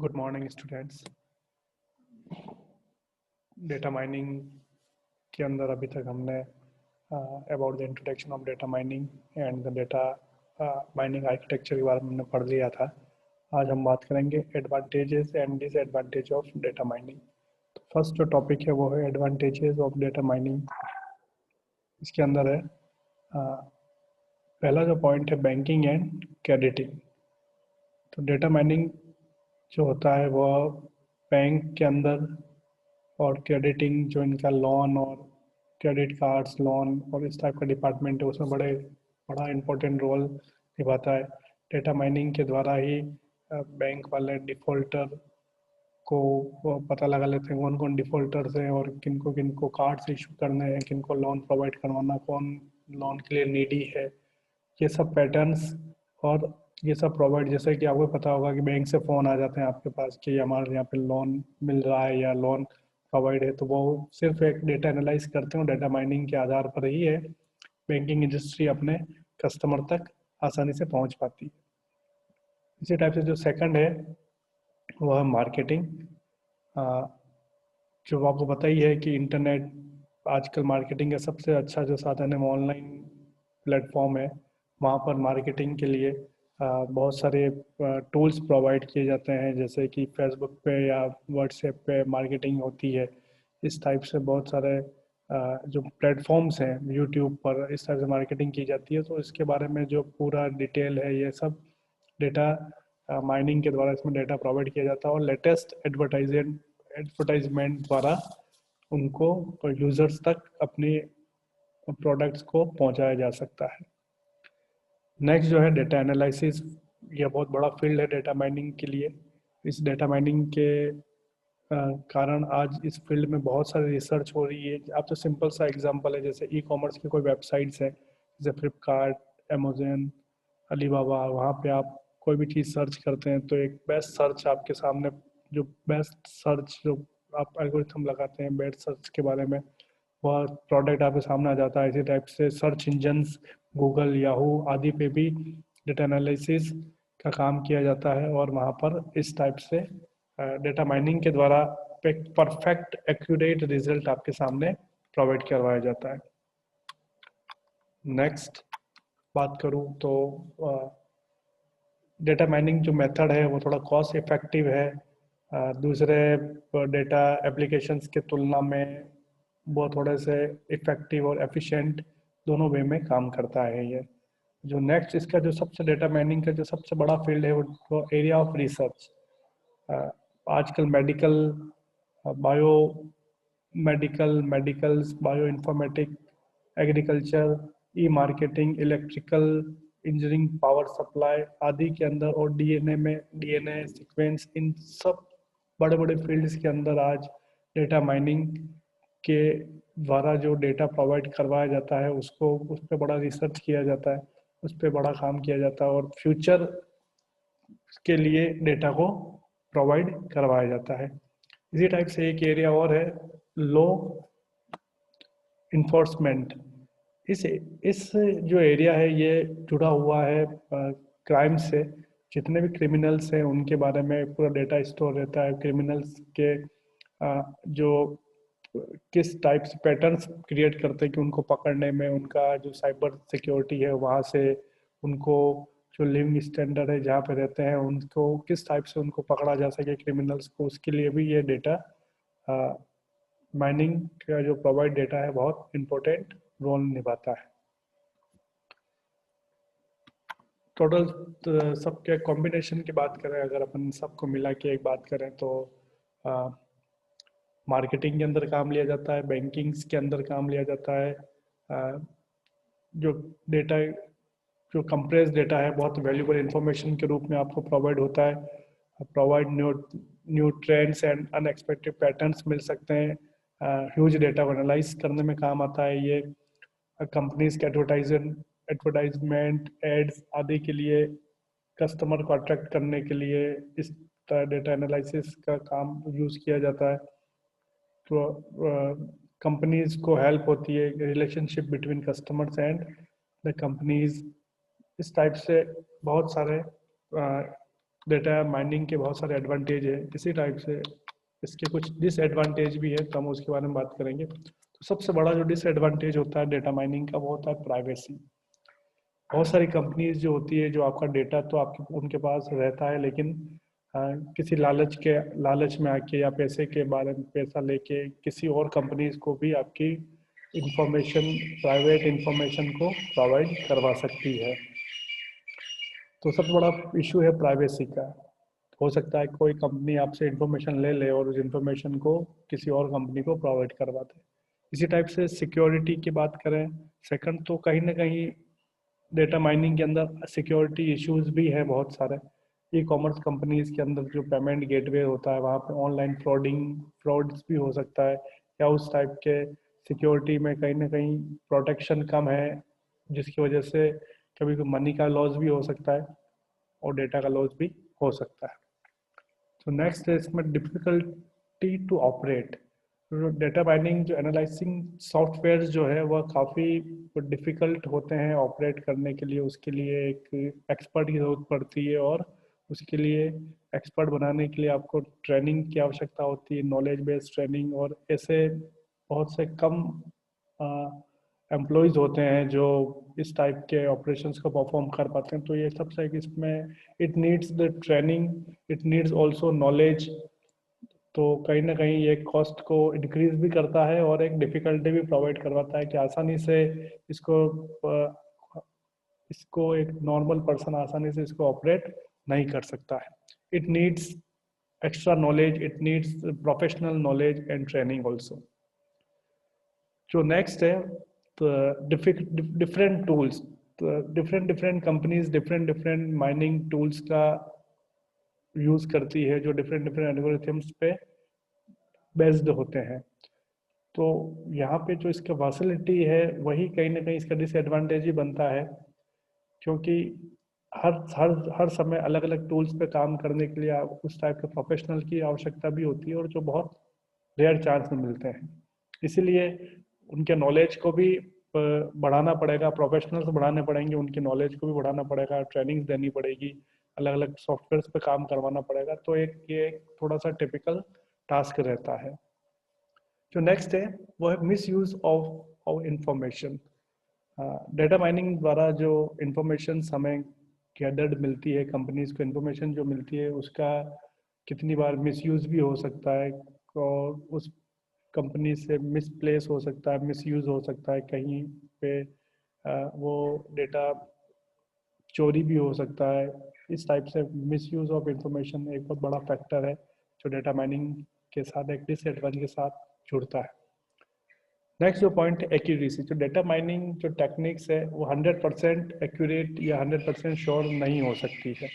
Good morning students. Data mining के अंदर अभी तक हमने about the introduction of data mining and the data mining architecture के बारे में हमने पढ़ लिया था। आज हम बात करेंगे advantages and disadvantage of data mining. तो फर्स्ट जो टॉपिक है वो है एडवांटेजेस ऑफ डेटा माइनिंग। इसके अंदर है पहला जो पॉइंट है बैंकिंग एंड क्रेडिटिंग। तो डेटा माइनिंग जो होता है वो बैंक के अंदर और क्रेडिटिंग जो इनका लोन और क्रेडिट कार्ड्स लोन और इस टाइप का डिपार्टमेंट है उसमें बड़ा इम्पोर्टेंट रोल निभाता है। डेटा माइनिंग के द्वारा ही बैंक वाले डिफ़ॉल्टर को वो पता लगा लेते हैं कौन कौन डिफ़ॉल्टर्स हैं और किनको किनको कार्ड्स इशू करने हैं, किनको लोन प्रोवाइड करवाना, कौन लोन के लिए नीडी है। ये सब पैटर्न्स और ये सब प्रोवाइड, जैसे कि आपको पता होगा कि बैंक से फ़ोन आ जाते हैं आपके पास कि हमारे यहाँ पे लोन मिल रहा है या लोन प्रोवाइड है, तो वो सिर्फ एक डेटा एनालाइज करते हैं और डेटा माइनिंग के आधार पर ही है बैंकिंग इंडस्ट्री अपने कस्टमर तक आसानी से पहुंच पाती है। इसी टाइप से जो सेकंड है वो है मार्केटिंग। जो आपको पता ही है कि इंटरनेट आजकल मार्केटिंग का सबसे अच्छा जो साधन है वो ऑनलाइन प्लेटफॉर्म है। वहाँ पर मार्केटिंग के लिए बहुत सारे टूल्स प्रोवाइड किए जाते हैं, जैसे कि फेसबुक पे या व्हाट्सएप पे मार्केटिंग होती है। इस टाइप से बहुत सारे जो प्लेटफॉर्म्स हैं यूट्यूब पर, इस टाइप से मार्केटिंग की जाती है। तो इसके बारे में जो पूरा डिटेल है ये सब डेटा माइनिंग के द्वारा इसमें डेटा प्रोवाइड किया जाता है और लेटेस्ट एडवर्टाइजमेंट द्वारा उनको यूज़र्स तक अपने प्रोडक्ट्स को पहुंचाया जा सकता है। नेक्स्ट जो है डेटा एनालिसिस। यह बहुत बड़ा फील्ड है डेटा माइनिंग के लिए। इस डेटा माइनिंग के कारण आज इस फील्ड में बहुत सारी रिसर्च हो रही है। आप तो सिंपल सा एग्जांपल है, जैसे ई कॉमर्स की कोई वेबसाइट्स है जैसे फ्लिपकार्ट, अमेजोन, अलीबाबा, वहाँ पे आप कोई भी चीज़ सर्च करते हैं तो एक बेस्ट सर्च आपके सामने, जो बेस्ट सर्च जो आप एल्गोरिथम लगाते हैं बेस्ट सर्च के बारे में, वह प्रोडक्ट आपके सामने आ जाता है। इसी टाइप से सर्च इंजन्स गूगल, याहू आदि पे भी डेटा एनालिसिस का काम किया जाता है और वहाँ पर इस टाइप से डेटा माइनिंग के द्वारा एक परफेक्ट एक्यूरेट रिजल्ट आपके सामने प्रोवाइड करवाया जाता है। नेक्स्ट बात करूँ तो डेटा माइनिंग जो मेथड है वो थोड़ा कॉस्ट इफेक्टिव है दूसरे डेटा एप्लीकेशंस के तुलना में। वो थोड़े से इफ़ेक्टिव और एफिशिएंट दोनों वे में काम करता है ये। जो नेक्स्ट इसका जो सबसे डेटा माइनिंग का जो सबसे बड़ा फील्ड है वो एरिया ऑफ रिसर्च। आजकल biomedicals, bioinformatic, agriculture, e marketing, electrical engineering, power supply आदि के अंदर और डीएनए सीक्वेंस, इन सब बड़े बड़े फील्ड्स के अंदर आज डेटा माइनिंग के द्वारा जो डेटा प्रोवाइड करवाया जाता है उसको उस पर बड़ा रिसर्च किया जाता है, उस पर बड़ा काम किया जाता है और फ्यूचर के लिए डेटा को प्रोवाइड करवाया जाता है। इसी टाइप से एक एरिया और है लॉ इन्फोर्समेंट। इस जो एरिया है ये जुड़ा हुआ है क्राइम से। जितने भी क्रिमिनल्स हैं उनके बारे में पूरा डेटा स्टोर रहता है। क्रिमिनल्स के जो किस टाइप से पैटर्न्स क्रिएट करते हैं कि उनको पकड़ने में, उनका जो साइबर सिक्योरिटी है वहाँ से, उनको जो लिविंग स्टैंडर्ड है जहाँ पे रहते हैं उनको किस टाइप से उनको पकड़ा जा सके क्रिमिनल्स को, उसके लिए भी ये डेटा माइनिंग का जो प्रोवाइड डेटा है बहुत इम्पोर्टेंट रोल निभाता है। टोटल सबके कॉम्बिनेशन की बात करें, अगर अपन सबको मिला के एक बात करें तो मार्केटिंग के अंदर काम लिया जाता है, बैंकिंग्स के अंदर काम लिया जाता है। जो डेटा, जो कंप्रेस डेटा है बहुत वैल्यूबल इंफॉर्मेशन के रूप में आपको प्रोवाइड होता है। Provide new trends and unexpected patterns मिल सकते हैं। ह्यूज डेटा को एनालाइज करने में काम आता है ये। कंपनीज के एडवर्टाइजमेंट एड्स आदि के लिए, कस्टमर को अट्रैक्ट करने के लिए इस डेटा एनालिसिस का काम यूज़ किया जाता है। तो कंपनीज को हेल्प होती है relationship between customers and the companies. इस टाइप से बहुत सारे डेटा माइनिंग के बहुत सारे एडवांटेज है, इसी टाइप से इसके कुछ डिसएडवांटेज भी है, तो हम उसके बारे में बात करेंगे। तो सबसे बड़ा जो डिसएडवांटेज होता है डेटा माइनिंग का वो होता है प्राइवेसी। बहुत सारी कंपनीज जो होती है जो आपका डेटा तो आपके उनके पास रहता है, लेकिन किसी लालच में आके या पैसे के बारे में पैसा लेके किसी और कंपनीज को भी आपकी इंफॉर्मेशन, प्राइवेट इंफॉर्मेशन को प्रोवाइड करवा सकती है। तो सबसे बड़ा इशू है प्राइवेसी का। हो सकता है कोई कंपनी आपसे इंफॉर्मेशन ले ले और उस इंफॉर्मेशन को किसी और कंपनी को प्रोवाइड करवा दे। इसी टाइप से सिक्योरिटी की बात करें सेकंड, तो कहीं ना कहीं डेटा माइनिंग के अंदर सिक्योरिटी इश्यूज भी हैं बहुत सारे। ई कॉमर्स कंपनीज के अंदर जो पेमेंट गेटवे होता है वहाँ पे ऑनलाइन फ्रॉड्स भी हो सकता है, या उस टाइप के सिक्योरिटी में कहीं ना कहीं प्रोटेक्शन कम है, जिसकी वजह से कभी कभी मनी का लॉस भी हो सकता है और डेटा का लॉस भी हो सकता है। तो नेक्स्ट है इसमें difficulty to operate. Data mining जो एनालाइजिंग सॉफ्टवेयर जो है वह काफ़ी डिफ़िकल्ट होते हैं ऑपरेट करने के लिए। उसके लिए एक एक्सपर्ट की ज़रूरत पड़ती है, और उसके लिए एक्सपर्ट बनाने के लिए आपको ट्रेनिंग की आवश्यकता होती है, नॉलेज बेस्ड ट्रेनिंग। और ऐसे बहुत से कम एम्प्लॉयज़ होते हैं जो इस टाइप के ऑपरेशंस को परफॉर्म कर पाते हैं। तो ये सबसे एक इसमें it needs the training, it needs also knowledge. तो कहीं ना कहीं ये कॉस्ट को इंक्रीज भी करता है और एक डिफ़िकल्टी भी प्रोवाइड करवाता है कि आसानी से इसको इसको एक नॉर्मल पर्सन आसानी से इसको ऑपरेट नहीं कर सकता है। It needs extra knowledge, it needs professional knowledge and training also. जो नेक्स्ट है तो डिफरेंट टूल्स। तो different different companies different different mining tools का यूज़ करती है जो डिफरेंट डिफरेंट एल्गोरिथम्स पे बेस्ड होते हैं। तो यहाँ पे जो इसका वर्सैलिटी है वही कहीं ना कहीं इसका डिसएडवांटेज ही बनता है, क्योंकि हर हर हर समय अलग अलग टूल्स पे काम करने के लिए आप उस टाइप के प्रोफेशनल की आवश्यकता भी होती है, और जो बहुत रेयर चांस में मिलते हैं। इसीलिए उनके नॉलेज को भी बढ़ाना पड़ेगा, प्रोफेशनल्स बढ़ाने पड़ेंगे, उनकी नॉलेज को भी बढ़ाना पड़ेगा, ट्रेनिंग्स देनी पड़ेगी, अलग अलग सॉफ्टवेयर पे काम करवाना पड़ेगा। तो ये एक थोड़ा सा टिपिकल टास्क रहता है। जो नेक्स्ट है वो है miss use of information. Data mining द्वारा जो इंफॉर्मेशन हमें गैदर्ड मिलती है, कंपनीज को इंफॉर्मेशन जो मिलती है उसका कितनी बार मिसयूज़ भी हो सकता है, और उस कंपनी से मिसप्लेस हो सकता है, मिसयूज़ हो सकता है, कहीं पे वो डेटा चोरी भी हो सकता है। इस टाइप से मिसयूज़ ऑफ इंफॉर्मेशन एक बहुत बड़ा फैक्टर है जो डेटा माइनिंग के साथ एक डिसएडवांटेज के साथ जुड़ता है। नेक्स्ट जो पॉइंट है एक्यूरेसी। जो डेटा माइनिंग जो टेक्निक्स है वो 100% एक्यूरेट या 100% श्योर नहीं हो सकती है।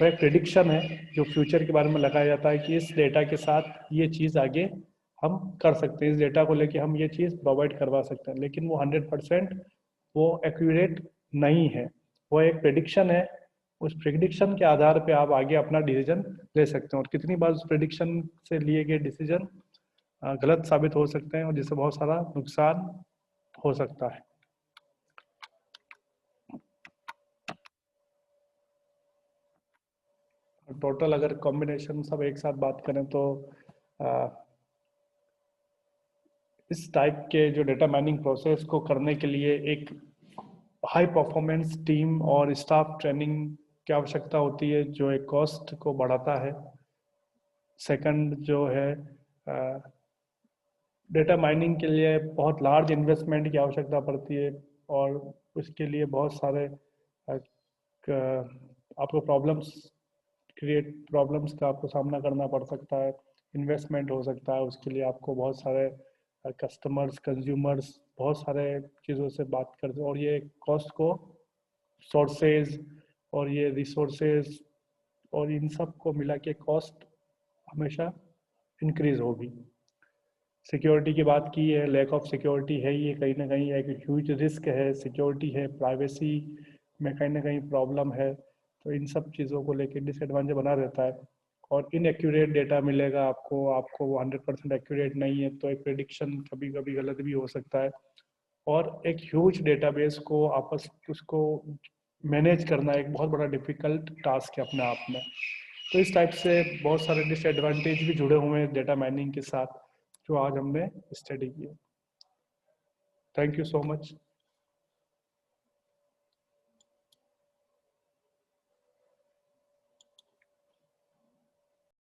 वो एक प्रिडिक्शन है जो फ्यूचर के बारे में लगाया जाता है कि इस डेटा के साथ ये चीज़ आगे हम कर सकते हैं, इस डेटा को लेके हम ये चीज़ प्रोवाइड करवा सकते हैं, लेकिन वो 100% वो एक्यूरेट नहीं है। वो एक प्रिडिक्शन है। उस प्रिडिक्शन के आधार पे आप आगे अपना डिसीजन ले सकते हैं, और कितनी बार उस प्रिडिक्शन से लिए गए डिसीजन गलत साबित हो सकते हैं और जिससे बहुत सारा नुकसान हो सकता है। टोटल अगर कॉम्बिनेशन सब एक साथ बात करें तो आ, इस टाइप के जो डेटा माइनिंग प्रोसेस को करने के लिए एक हाई परफॉर्मेंस टीम और स्टाफ ट्रेनिंग की आवश्यकता होती है, जो एक कॉस्ट को बढ़ाता है। सेकंड जो है डेटा माइनिंग के लिए बहुत लार्ज इन्वेस्टमेंट की आवश्यकता पड़ती है, और उसके लिए बहुत सारे आपको प्रॉब्लम्स का आपको सामना करना पड़ सकता है, इन्वेस्टमेंट हो सकता है, उसके लिए आपको बहुत सारे कस्टमर्स, कंज्यूमर्स, बहुत सारे चीज़ों से बात करते हैं, और ये कॉस्ट को सोर्सेज और ये रिसोर्सेज और इन सब को मिला के कॉस्ट हमेशा इंक्रीज होगी। सिक्योरिटी की बात की है, लैक ऑफ सिक्योरिटी है, ये कहीं ना कहीं एक ह्यूज रिस्क है। सिक्योरिटी है, प्राइवेसी में कहीं ना कहीं प्रॉब्लम है, तो इन सब चीज़ों को लेकर डिसएडवांटेज बना रहता है। और इनएक्यूरेट डेटा मिलेगा आपको, आपको वो 100% एक्यूरेट नहीं है, तो एक प्रिडिक्शन कभी कभी गलत भी हो सकता है। और एक ह्यूज डेटाबेस को आपस उसको मैनेज करना एक बहुत बड़ा डिफिकल्ट टास्क है अपने आप में। तो इस टाइप से बहुत सारे डिसएडवांटेज भी जुड़े हुए हैं डेटा माइनिंग के साथ, जो आज हमने स्टडी किया। Thank you so much.